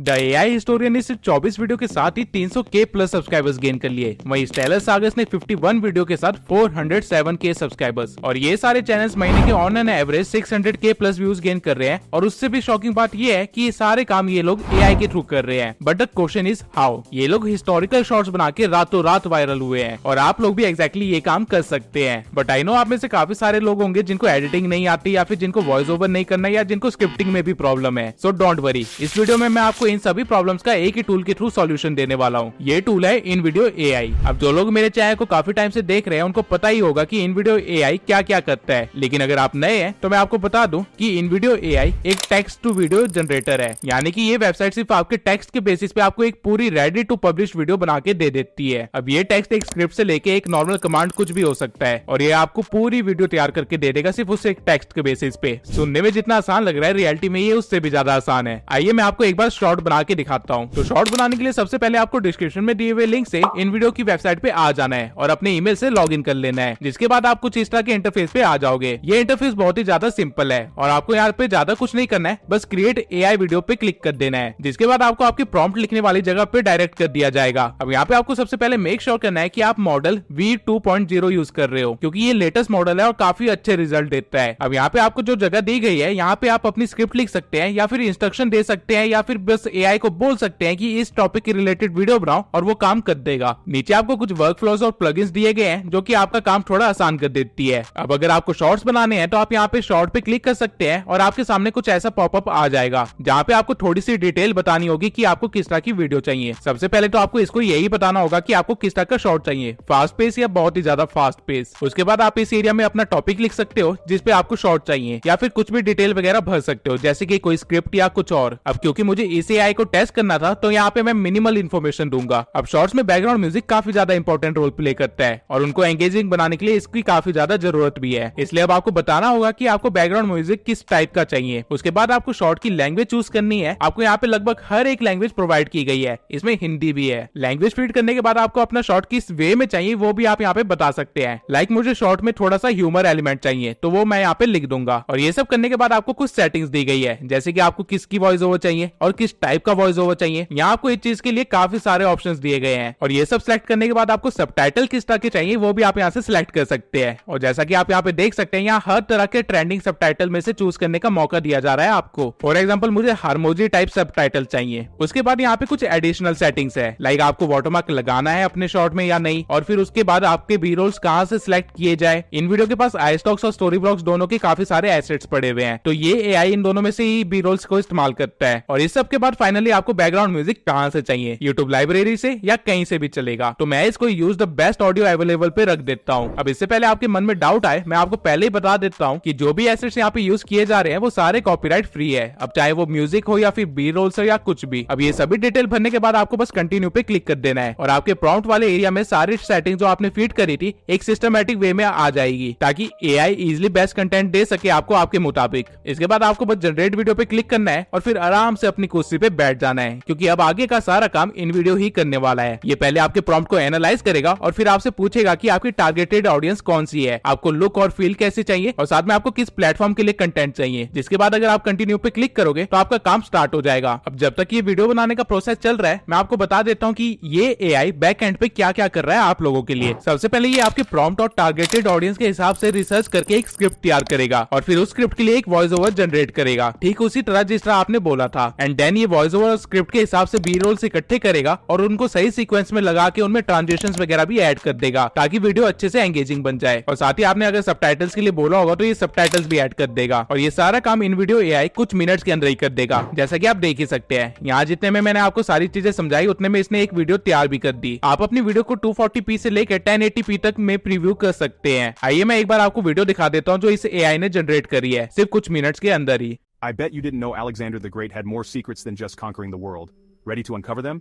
The AI historian ने सिर्फ 24 video के साथ ही 300K प्लस सब्सक्राइबर्स गेन कर लिए। वहीं स्टेलर सागस ने 51 वीडियो के साथ 407K सब्सक्राइबर्स। और ये सारे चैनल्स महीने के on an average 600K plus views gain कर रहे हैं। और उससे भी शॉकिंग बात ये है कि ये सारे काम ये लोग एआई के थ्रू कर रहे हैं। But the question is how. ये लोग हिस्टोरिकल शॉर्ट्स बना के रातों रात वायरल हुए हैं और आप लोग भी एग्जैक्टली ये काम कर सकते हैं। बट आई नो आप में से काफी सारे लोग होंगे जिनको एडिटिंग नहीं आती या फिर जिनको वॉइस ओवर नहीं करना या जिनको स्क्रिप्टिंग में भी प्रॉब्लम है। सो डोंट वरी, इस वीडियो में मैं आपको इन सभी प्रॉब्लम्स का एक ही टूल के थ्रू सॉल्यूशन देने वाला हूँ। ये टूल है इनवीडियो एआई। अब जो लोग मेरे चैनल को काफी टाइम से देख रहे हैं उनको पता ही होगा कि इनवीडियो एआई क्या क्या करता है। लेकिन अगर आप नए हैं तो मैं आपको बता दूं कि इनवीडियो एआई एक टेक्स्ट टू वीडियो जनरेटर है। यानी कि ये वेबसाइट सिर्फ आपके टेक्स्ट के बेसिस पे आपको एक पूरी रेडी टू पब्लिश वीडियो बना के दे देती है। अब ये टेक्स्ट एक स्क्रिप्ट से लेके एक नॉर्मल कमांड कुछ भी हो सकता है और ये आपको पूरी वीडियो तैयार करके दे देगा सिर्फ उस एक टेक्स्ट के बेसिस पे। सुनने में जितना आसान लग रहा है रियलिटी में ये उससे भी ज्यादा आसान है। आइए मैं आपको एक बार शॉर्ट बना के दिखाता हूँ। तो शॉर्ट बनाने के लिए सबसे पहले आपको डिस्क्रिप्शन में दिए हुए लिंक से इन वीडियो की वेबसाइट पे आ जाना है और अपने ईमेल से लॉगिन कर लेना है। जिसके बाद आप कुछ इस तरह के इंटरफेस पे आ जाओगे। ये इंटरफेस बहुत ही ज्यादा सिंपल है और आपको यहाँ पे ज्यादा कुछ नहीं करना है, बस क्रिएट एआई वीडियो पे क्लिक कर देना है। जिसके बाद आपको आपकी प्रॉम्प्ट लिखने वाली जगह पे डायरेक्ट कर दिया जाएगा। अब यहाँ पे आपको सबसे पहले मेक श्योर करना है कि आप मॉडल V2.0 यूज कर रहे हो, क्योंकि ये लेटेस्ट मॉडल है और काफी अच्छे रिजल्ट देता है। अब यहाँ पे आपको जो जगह दी गई है यहाँ पे आप अपनी स्क्रिप्ट लिख सकते हैं या फिर इंस्ट्रक्शन दे सकते हैं या फिर बस एआई को बोल सकते हैं कि इस टॉपिक के रिलेटेड वीडियो बनाओ और वो काम कर देगा। नीचे आपको कुछ वर्क फ्लोज और प्लगइन्स दिए गए हैं जो कि आपका काम थोड़ा आसान कर देती है। अब अगर आपको शॉर्ट्स बनाने हैं तो आप यहाँ पे शॉर्ट पे क्लिक कर सकते हैं और आपके सामने कुछ ऐसा पॉपअप आ जाएगा जहाँ पे आपको थोड़ी सी डिटेल बतानी होगी कि आपको किस तरह की वीडियो चाहिए। सबसे पहले तो आपको इसको यही बताना होगा कि आपको किस तरह का शॉर्ट चाहिए, फास्ट पेस या बहुत ही ज्यादा फास्ट पेस। उसके बाद आप इस एरिया में अपना टॉपिक लिख सकते हो जिसपे आपको शॉर्ट चाहिए या फिर कुछ भी डिटेल वगैरह भर सकते हो, जैसे कि कोई स्क्रिप्ट या कुछ और। अब क्योंकि मुझे इस एआई को टेस्ट करना था तो यहाँ पे मैं मिनिमल इन्फॉर्मेशन दूंगा। अब शॉर्ट्स में बैकग्राउंड म्यूजिक काफी ज्यादा इंपॉर्टेंट रोल प्ले करता है और उनको एंगेजिंग बनाने के लिए इसकी काफी ज्यादा जरूरत भी है। इसलिए अब आपको बताना होगा कि आपको बैकग्राउंड म्यूजिक किस टाइप का चाहिए। उसके बाद आपको शॉर्ट की लैंग्वेज चूज करनी है। आपको यहाँ पे लगभग हर एक लैंग्वेज प्रोवाइड की गई है, इसमें हिंदी भी है। लैंग्वेज फीड करने के बाद आपको अपना शॉर्ट किस वे में चाहिए वो भी आप यहाँ पे बता सकते हैं। लाइक मुझे शॉर्ट में थोड़ा सा ह्यूमर एलिमेंट चाहिए तो वो मैं यहाँ पे लिख दूंगा। और ये सब करने के बाद आपको कुछ सेटिंग्स दी गई है, जैसे कि आपको किसकी वॉइस ओवर चाहिए और किस टाइप का वॉइस ओवर चाहिए। यहाँ आपको इस चीज के लिए काफी सारे ऑप्शंस दिए गए हैं और ये सब सिलेक्ट करने के बाद आपको सबटाइटल किस तरह के चाहिए वो भी आप यहाँ से सिलेक्ट कर सकते हैं। और जैसा कि आप यहाँ पे देख सकते हैं यहाँ हर तरह के ट्रेंडिंग सबटाइटल में से चूज करने का मौका दिया जा रहा है आपको। फॉर एग्जाम्पल मुझे हारमोजी टाइप सबटाइटल चाहिए। उसके बाद यहाँ पे कुछ एडिशनल सेटिंग्स है, लाइक आपको वाटरमार्क लगाना है अपने शॉर्ट में या नहीं, और फिर उसके बाद आपके बी रोल्स कहाँ से सिलेक्ट किए जाए। इन वीडियो के पास आई स्टॉक्स और स्टोरी ब्लॉक्स दोनों के काफी सारे एसेट्स पड़े हुए हैं, तो ये एआई इन दोनों में से ही बी रोल्स को इस्तेमाल करता है। और इस सब के बाद फाइनली आपको बैकग्राउंड म्यूजिक कहाँ से चाहिए, यूट्यूब लाइब्रेरी से या कहीं से भी चलेगा। तो मैं इसको use the best audio available पे रख देता हूँ। अब इससे पहले आपके मन में डाउट आए, मैं आपको पहले ही बता देता हूँ कि जो भी एसेट्स यहाँ पे यूज किए जा रहे हैं वो सारे कॉपीराइट फ्री है। अब चाहे वो म्यूजिक हो या फिर बी रोल्स हो या कुछ भी। अब ये सभी डिटेल भरने के बाद आपको बस कंटिन्यू पे क्लिक कर देना है और आपके प्रॉम्प्ट वाले एरिया में सारी सेटिंग जो आपने फीड करी थी एक सिस्टमैटिक वे में आ जाएगी, ताकि एआई इजिली बेस्ट कंटेंट दे सके आपको आपके मुताबिक। इसके बाद आपको बस जनरेट वीडियो पे क्लिक करना है और फिर आराम से अपनी कुर्सी पे बैठ जाना है, क्योंकि अब आगे का सारा काम इन वीडियो ही करने वाला है। ये पहले आपके प्रॉम्प्ट को एनालाइज करेगा और फिर आपसे पूछेगा कि आपकी टारगेटेड ऑडियंस कौन सी है, आपको लुक और फील कैसे चाहिए और साथ में आपको किस प्लेटफॉर्म के लिए कंटेंट चाहिए। जिसके बाद अगर आप कंटिन्यू पे क्लिक करोगे तो आपका काम स्टार्ट हो जाएगा। अब जब तक ये वीडियो बनाने का प्रोसेस चल रहा है मैं आपको बता देता हूँ कि ये एआई बैक एंड पे क्या क्या कर रहा है आप लोगों के लिए। सबसे पहले ये आपके प्रॉम्प्ट और टारगेटेड ऑडियंस के हिसाब से रिसर्च करके एक स्क्रिप्ट तैयार करेगा और फिर उस स्क्रिप्ट के लिए एक वॉइस ओवर जनरेट करेगा, ठीक उसी तरह जिस तरह आपने बोला था। एंड देन ये वॉइस ओवर और स्क्रिप्ट के हिसाब से बी रोल्स इकट्ठे करेगा और उनको सही सीक्वेंस में लगा के उनमें ट्रांजिशंस वगैरह भी ऐड कर देगा, ताकि वीडियो अच्छे से एंगेजिंग बन जाए। और साथ ही आपने अगर सबटाइटल्स के लिए बोला होगा तो ये सबटाइटल्स भी ऐड कर देगा और ये सारा काम इन वीडियो एआई कुछ मिनट्स के अंदर ही कर देगा, जैसा कि आप देख ही सकते हैं। यहाँ जितने में मैंने आपको सारी चीजें समझाई उतने में इसने एक वीडियो तैयार भी कर दी। आप अपनी वीडियो को 240p से लेकर 1080p तक में प्रीव्यू कर सकते हैं। आइए मैं एक बार आपको वीडियो दिखा देता हूँ जो इस एआई ने जनरेट करी है सिर्फ कुछ मिनट्स के अंदर ही। I bet you didn't know Alexander the Great had more secrets than just conquering the world. Ready to uncover them?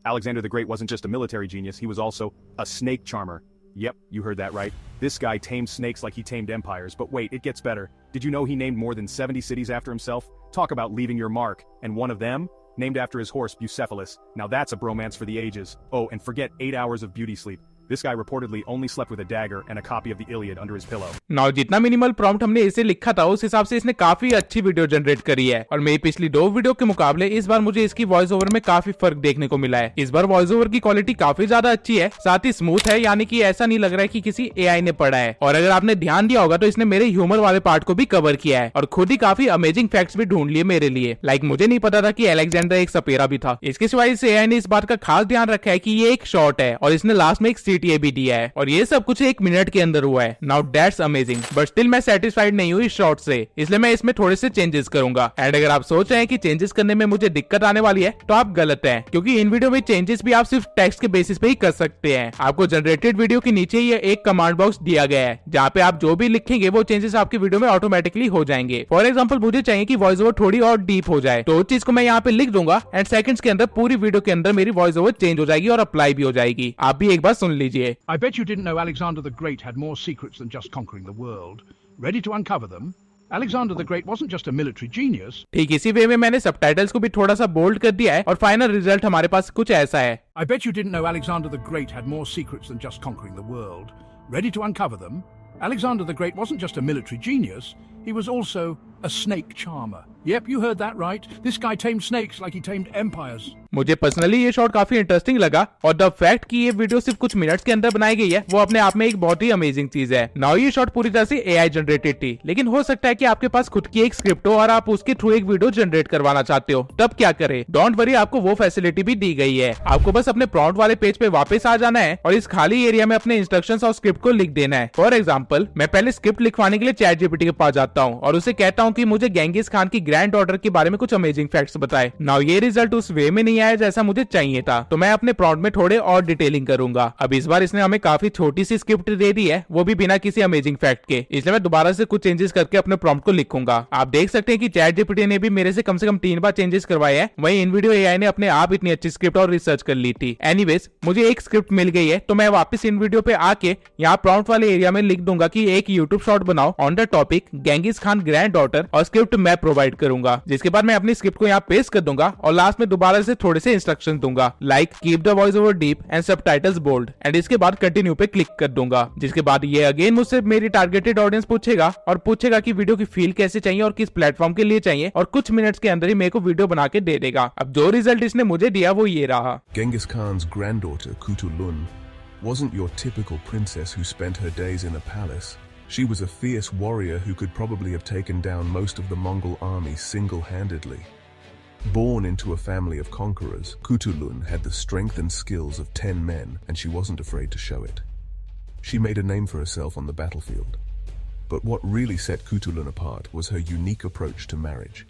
Alexander the Great wasn't just a military genius, he was also a snake charmer. Yep, you heard that right. This guy tamed snakes like he tamed empires, but wait, it gets better. Did you know he named more than 70 cities after himself? Talk about leaving your mark. And one of them? Named after his horse Bucephalus. Now that's a bromance for the ages. Oh, and forget 8 hours of beauty sleep. This guy reportedly only slept with a dagger and a copy of the Iliad under his pillow. Now जितना minimal prompt हमने इसे लिखा था उस हिसाब से इसने काफी अच्छी वीडियो जनरेट करी है और मेरी पिछली 2 वीडियो के मुकाबले इस बार मुझे इसकी वॉइस ओवर में काफी फर्क देखने को मिला है। इस बार वॉइस ओवर की क्वालिटी काफी ज्यादा अच्छी है, साथ ही स्मूथ है, यानी कि ऐसा नहीं लग रहा है कि किसी एआई ने पढ़ा है। और अगर आपने ध्यान दिया होगा तो इसने मेरे ह्यूमर वाले पार्ट को भी कवर किया है और खुद ही काफी अमेजिंग फैक्ट्स भी ढूंढ लिए मेरे लिए। लाइक मुझे नहीं पता था कि अलेक्जेंडर एक सपेरा भी था। इसके सिवाय इस एआई ने इस बात का खास ध्यान रखा है कि ये एक शॉर्ट है और इसने लास्ट में एक सीटीए भी दिया है और ये सब कुछ 1 मिनट के अंदर हुआ है। Now that's amazing, but still मैं सेटिस्फाइड नहीं हुई इस शॉर्ट से, इसलिए मैं इसमें थोड़े से चेंजेस करूंगा। एंड अगर आप सोच रहे हैं कि चेंजेस करने में मुझे दिक्कत आने वाली है तो आप गलत हैं, क्योंकि इन वीडियो में चेंजेस भी आप सिर्फ टेक्स्ट के बेसिस पे ही कर सकते हैं। आपको जनरेटेड वीडियो के नीचे ये एक कमांड बॉक्स दिया गया है जहाँ पे आप जो भी लिखेंगे वो चेंजेस आपकी वीडियो में ऑटोमेटिकली हो जाएंगे। फॉर एग्जाम्पल मुझे चाहिए कि वॉइस ओवर थोड़ी और डीप हो जाए तो उस चीज को मैं यहाँ पे लिख दूंगा एंड सेकंड्स के अंदर पूरी वीडियो के अंदर मेरी वॉइस ओवर चेंज हो जाएगी और अप्लाई भी हो जाएगी। आप भी एक बार सुन लीजिए। I bet you didn't know Alexander the Great had more secrets than just conquering the world. Ready to uncover them? Alexander the Great wasn't just a military genius. ठीक इसी वे में मैंने सबटाइटल्स को भी थोड़ा सा बोल्ड कर दिया है और फाइनल रिजल्ट हमारे पास कुछ ऐसा है। I bet you didn't know Alexander the Great had more secrets than just conquering the world. Ready to uncover them? Alexander the Great wasn't just a military genius, he was also a snake charmer. Yep, you heard that right. This guy tamed snakes like he tamed empires. मुझे personally ये shot काफी interesting लगा और the fact कि ये video सिर्फ कुछ minutes के अंदर बनाई गई है वो अपने आप में एक बहुत ही अमेजिंग चीज है। नाउ ये शॉट पूरी तरह से एआई जनरेटेड थी, लेकिन हो सकता है कि आपके पास खुद की एक स्क्रिप्ट हो और आप उसके थ्रू एक वीडियो जनरेट करवाना चाहते हो, तब क्या करें? डोंट वरी, आपको वो फैसिलिटी भी दी गई है। आपको बस अपने प्रॉम्प्ट वाले पेज पे वापस आ जाना है और इस खाली एरिया में अपने इंस्ट्रक्शंस और स्क्रिप्ट को लिख देना है। फॉर एग्जाम्पल मैं पहले स्क्रिप्ट लिखवाने के लिए चैट जीपीटी के पास जाता हूँ और उसे कहता हूँ कि मुझे गेंगिस खान की ग्रैंड डॉटर के बारे में कुछ अमेजिंग फैक्ट्स बताए। नाउ ये रिजल्ट उस वे में नहीं आया जैसा मुझे चाहिए था, तो मैं अपने प्रॉम्प्ट में थोड़े और डिटेलिंग करूंगा। अब इस बार इसने हमें काफी छोटी सी स्क्रिप्ट दे दी है, वो भी बिना किसी अमेजिंग फैक्ट के, इसलिए मैं दोबारा से कुछ चेंजेस करके अपने प्रॉम्प्ट को लिखूंगा। आप देख सकते हैं कि चैट जीपीटी ने भी मेरे से कम 3 बार चेंजेस करवाए हैं, वहीं इन वीडियो एआई ने अपने आप इतनी अच्छी स्क्रिप्ट और रिसर्च कर ली थी। एनीवेज मुझे एक स्क्रिप्ट मिल गई है, तो मैं वापस इन वीडियो पे आके यहाँ प्रॉम्प्ट वाले एरिया में लिख दूंगा कि एक यूट्यूब शॉर्ट बनाओ on the topic Genghis Khan grand daughter और स्क्रिप्ट मैं प्रोवाइड करूंगा, जिसके बाद मैं अपनी स्क्रिप्ट को यहाँ पेस्ट कर दूंगा और लास्ट में दोबारा से थोड़े से इंस्ट्रक्शन दूंगा, like keep the voice over deep and subtitles bold, and इसके बाद कंटिन्यू पे क्लिक कर दूंगा, जिसके बाद ये अगेन मुझसे मेरी टारगेटेड ऑडियंस पूछेगा और पूछेगा कि वीडियो की फील कैसे चाहिए और किस प्लेटफॉर्म के लिए चाहिए, और कुछ मिनट्स के अंदर ही मेरे को वीडियो बना के दे देगा। अब जो रिजल्ट इसने मुझे दिया वो ये रहा। Genghis Khan's granddaughter Kutulun wasn't your typical princess who spent her days in a palace. She was a fierce warrior who could probably have taken down most of the Mongol army single-handedly. Born into a family of conquerors, Kutulun had the strength and skills of 10 men, and she wasn't afraid to show it. She made a name for herself on the battlefield. But what really set Kutulun apart was her unique approach to marriage.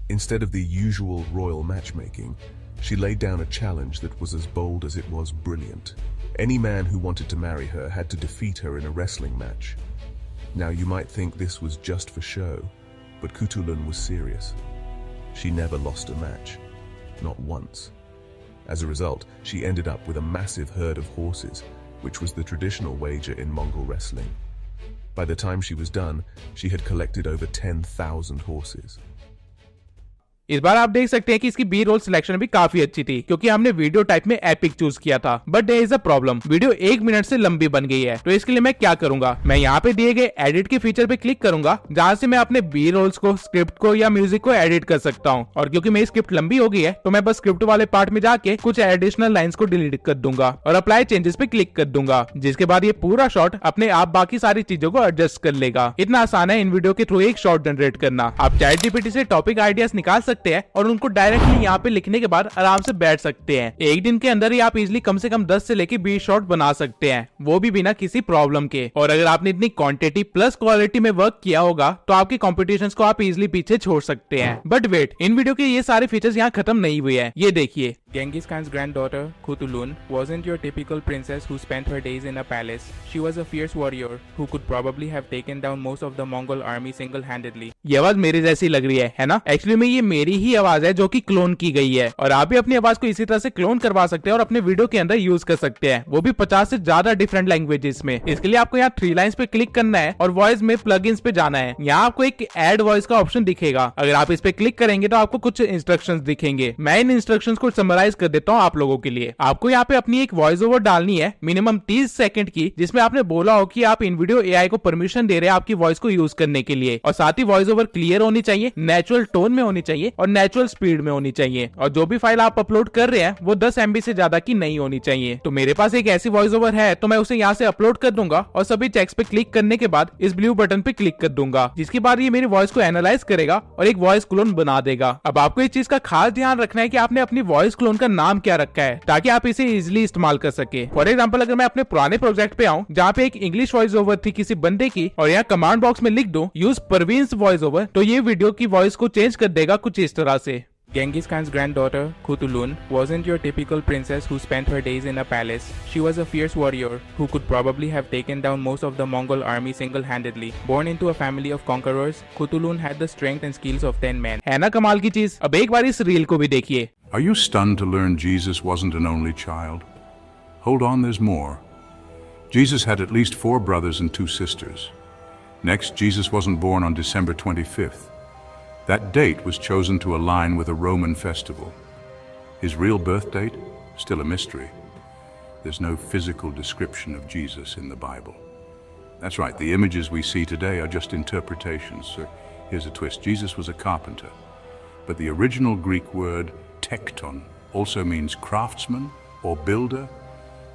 Instead of the usual royal matchmaking, she laid down a challenge that was as bold as it was brilliant. Any man who wanted to marry her had to defeat her in a wrestling match. Now you might think this was just for show, but Kutulun was serious. She never lost a match. Not once. As a result, she ended up with a massive herd of horses, which was the traditional wager in Mongol wrestling. By the time she was done, she had collected over 10,000 horses. इस बार आप देख सकते हैं कि इसकी B role selection भी काफी अच्छी थी, क्योंकि हमने वीडियो टाइप में एपिक चूज किया था। But there is a problem, video 1 minute से लंबी बन गई है। तो इसके लिए मैं क्या करूंगा, मैं यहाँ पे दिए गए एडिट के फीचर पे क्लिक करूंगा, जहां से मैं अपने बी रोल्स को, स्क्रिप्ट को या म्यूजिक को एडिट कर सकता हूँ। और क्योंकि मेरी स्क्रिप्ट लंबी हो गई है तो मैं बस स्क्रिप्ट वाले पार्ट में जाके कुछ एडिशनल लाइन्स को डिलीट कर दूंगा और अप्लाई चेंजेस पे क्लिक कर दूंगा, जिसके बाद ये पूरा शॉट अपने आप बाकी सारी चीजों को एडजस्ट कर लेगा। इतना आसान है इन वीडियो के थ्रू एक शॉट जनरेट करना। आप चैट जीपीटी से टॉपिक आइडियाज निकाल सकते हैं और उनको डायरेक्टली यहाँ पे लिखने के बाद आराम से बैठ सकते हैं। एक दिन के अंदर ही आप इजिली कम से कम 10 से लेके 20 शॉट बना सकते हैं, वो भी बिना किसी प्रॉब्लम के। और अगर आपने इतनी क्वांटिटी प्लस क्वालिटी में वर्क किया होगा तो आपके कॉम्पिटिशंस को आप इजिली पीछे छोड़ सकते हैं। बट वेट, इन वीडियो के ये सारे फीचर्स यहाँ खत्म नहीं हुए हैं, ये देखिए। Genghis Khan's granddaughter, Kutulun, wasn't your typical princess who spent her days in a palace. She was a fierce warrior who could probably have taken down most of the Mongol army single-handedly. ये आवाज मेरी जैसी लग रही है ना? Actually में ये मेरी ही आवाज है जो कि क्लोन की गई है, और आप भी अपनी आवाज को इसी तरह से क्लोन करवा सकते हैं और अपने वीडियो के अंदर यूज कर सकते हैं, वो भी 50 से ज्यादा डिफरेंट लैंग्वेजेस में। इसके लिए आपको यहाँ 3 लाइन्स पे क्लिक करना है और वॉइस में प्लगइन्स पे जाना है। यहाँ आपको एक एड वॉइस का ऑप्शन दिखेगा। अगर आप इस पे क्लिक करेंगे तो आपको कुछ इंस्ट्रक्शंस दिखेंगे। मैं इन इंस्ट्रक्शंस को समराइज एनालाइज कर देता हूँ आप लोगों के लिए। आपको यहाँ पे अपनी एक वॉइस ओवर डालनी है मिनिमम 30 सेकंड की, जिसमें आपने बोला हो कि आप इन वीडियो एआई को परमिशन दे रहे हैं आपकी वॉइस को यूज करने के लिए, और साथ ही वॉइस ओवर क्लियर होनी चाहिए, नेचुरल टोन में होनी चाहिए और नेचुरल स्पीड में होनी चाहिए, और जो भी फाइल आप अपलोड कर रहे हैं वो 10 MB से ज्यादा की नहीं होनी चाहिए। तो मेरे पास एक ऐसी वॉइस ओवर है, तो मैं उसे यहाँ से अपलोड कर दूंगा और सभी चेक्स पे क्लिक करने के बाद इस ब्लू बटन पे क्लिक कर दूंगा, जिसके बाद ये मेरी वॉइस को एनालाइज करेगा और एक वॉइस क्लोन बना देगा। अब आपको इस चीज का खास ध्यान रखना है कि आपने अपनी वॉइस क्लोन का नाम क्या रखा है, ताकि आप इसे इजिली इस्तेमाल कर सके। फॉर एग्जाम्पल, अगर मैं अपने पुराने प्रोजेक्ट पे आऊँ जहाँ पे एक इंग्लिश वॉइस ओवर थी किसी बंदे की, और यहाँ कमांड बॉक्स में लिख दूं यूज परवीन्स वॉइस ओवर, तो ये वीडियो की वॉइस को चेंज कर देगा कुछ इस तरह से। Genghis Khan's granddaughter, Kutulun, wasn't your typical princess who spent her days in a palace. She was a fierce warrior who could probably have taken down most of the Mongol army single-handedly. Born into a family of conquerors, Kutulun had the strength and skills of 10 men. है ना कमाल की चीज। अब एक बार इस reel को भी देखिए। Are you stunned to learn Jesus wasn't an only child? Hold on, there's more. Jesus had at least 4 brothers and 2 sisters. Next, Jesus wasn't born on December 25th. That date was chosen to align with a Roman festival. His real birth date? Still a mystery. There's no physical description of Jesus in the Bible. That's right, the images we see today are just interpretations. So here's a twist. Jesus was a carpenter. But the original Greek word tekton also means craftsman or builder,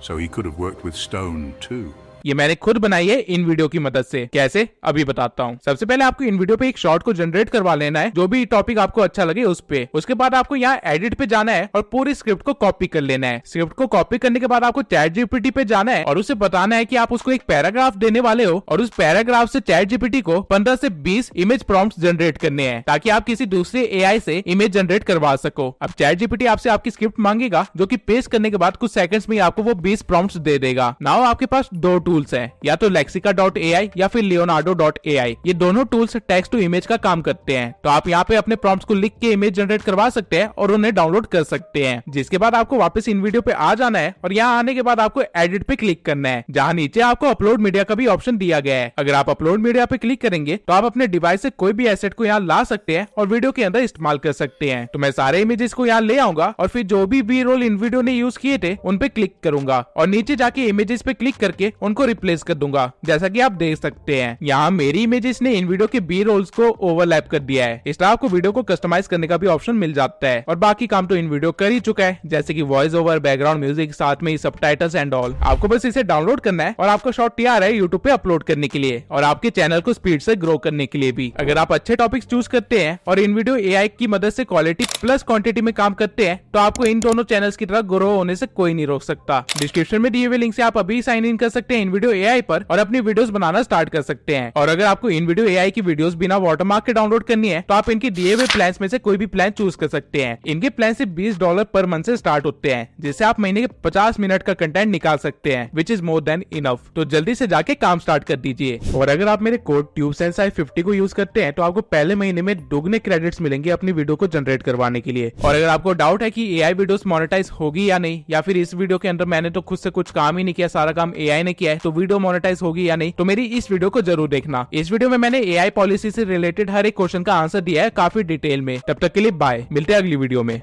so he could have worked with stone too. ये मैंने खुद बनाई है इन video की मदद से। कैसे, अभी बताता हूँ। सबसे पहले आपको इन वीडियो पे एक शॉर्ट को जनरेट करवा लेना है, जो भी टॉपिक आपको अच्छा लगे उस पे। उसके बाद आपको यहाँ एडिट पे जाना है और पूरी स्क्रिप्ट को कॉपी कर लेना है। स्क्रिप्ट को कॉपी करने के बाद आपको चैट जीपीटी पे जाना है और उसे बताना है कि आप उसको एक पैराग्राफ देने वाले हो, और उस पैराग्राफ से चैट जीपीटी को 15 से 20 इमेज प्रॉम्प्ट्स जनरेट करने हैं, ताकि आप किसी दूसरे एआई से इमेज जनरेट करवा सको। अब चैट जीपीटी आपसे आपकी स्क्रिप्ट मांगेगा, जो कि पेस्ट करने के बाद कुछ सेकंड्स में आपको वो 20 प्रॉम्प्ट्स दे देगा। नाउ आपके पास 2 टूल्स हैं, या तो lexica.ai या फिर leonardo.ai। ये दोनों टूल्स टेक्स्ट टू इमेज का काम करते हैं। तो आप यहाँ पे अपने प्रॉम्प्ट्स को लिख के इमेज जनरेट करवा सकते हैं और उन्हें डाउनलोड कर सकते हैं। जिसके बाद आपको वापस इन वीडियो पे आ जाना है और यहाँ आने के बाद आपको एडिट पे क्लिक करना है, जहाँ नीचे आपको अपलोड मीडिया का भी ऑप्शन दिया गया है। अगर आप अपलोड मीडिया पे क्लिक करेंगे तो आप अपने डिवाइस से कोई भी एसेट को यहाँ ला सकते हैं और वीडियो के अंदर इस्तेमाल कर सकते हैं। तो मैं सारे इमेजेस को यहाँ ले आऊंगा और फिर जो भी बी रोल इन वीडियो ने यूज किए थे उन पे क्लिक करूंगा और नीचे जाके इमेजेस पे क्लिक करके उनको रिप्लेस कर दूंगा। जैसा कि आप देख सकते हैं यहाँ मेरी इमेजेस ने इन वीडियो के बी रोल्स को ओवरलैप कर दिया है। इस तरह आपको वीडियो को कस्टमाइज करने का भी ऑप्शन मिल जाता है, और बाकी काम तो इन वीडियो कर ही चुका है, जैसे कि वॉइस ओवर, बैकग्राउंड म्यूजिक, साथ में सबटाइटल्स एंड ऑल। आपको बस इसे डाउनलोड करना है और आपका शॉट तैयार है यूट्यूब पे अपलोड करने के लिए और आपके चैनल को स्पीड से ग्रो करने के लिए भी। अगर आप अच्छे टॉपिक्स चूज करते हैं और इन वीडियो एआई की मदद से क्वालिटी प्लस क्वांटिटी में काम करते हैं, तो आपको इन दोनों चैनल्स की तरह ग्रो होने से कोई नहीं रोक सकता। डिस्क्रिप्शन में दिए हुए लिंक से आप अभी साइन इन कर सकते हैं इन वीडियो एआई पर और अपनी वीडियोस बनाना स्टार्ट कर सकते हैं। और अगर आपको इन वीडियो एआई की वीडियोस बिना वाटरमार्क के डाउनलोड करनी है, तो आप इनके दिए हुए प्लान्स में से कोई भी प्लान चूज कर सकते हैं। इनके प्लान से $20 पर मंथ से स्टार्ट होते हैं, जिससे आप महीने के 50 मिनट का कंटेंट निकाल सकते हैं, which is more than enough. तो जल्दी से जाके काम स्टार्ट कर दीजिए। और अगर आप मेरे कोड TubeSensei50 को यूज करते हैं, तो आपको पहले महीने में दुगने क्रेडिट्स मिलेंगे अपनी वीडियो को जनरेट करवाने के लिए। और अगर आपको डाउट है कि एआई वीडियोस मोनेटाइज होगी या नहीं, या फिर इस वीडियो के अंदर मैंने तो खुद से कुछ काम ही नहीं किया, सारा काम एआई ने किया है, तो वीडियो मोनेटाइज होगी या नहीं, तो मेरी इस वीडियो को जरूर देखना। इस वीडियो में मैंने एआई पॉलिसी से रिलेटेड हर एक क्वेश्चन का आंसर दिया है काफी डिटेल में। तब तक के लिए बाय, मिलते हैं अगली वीडियो में।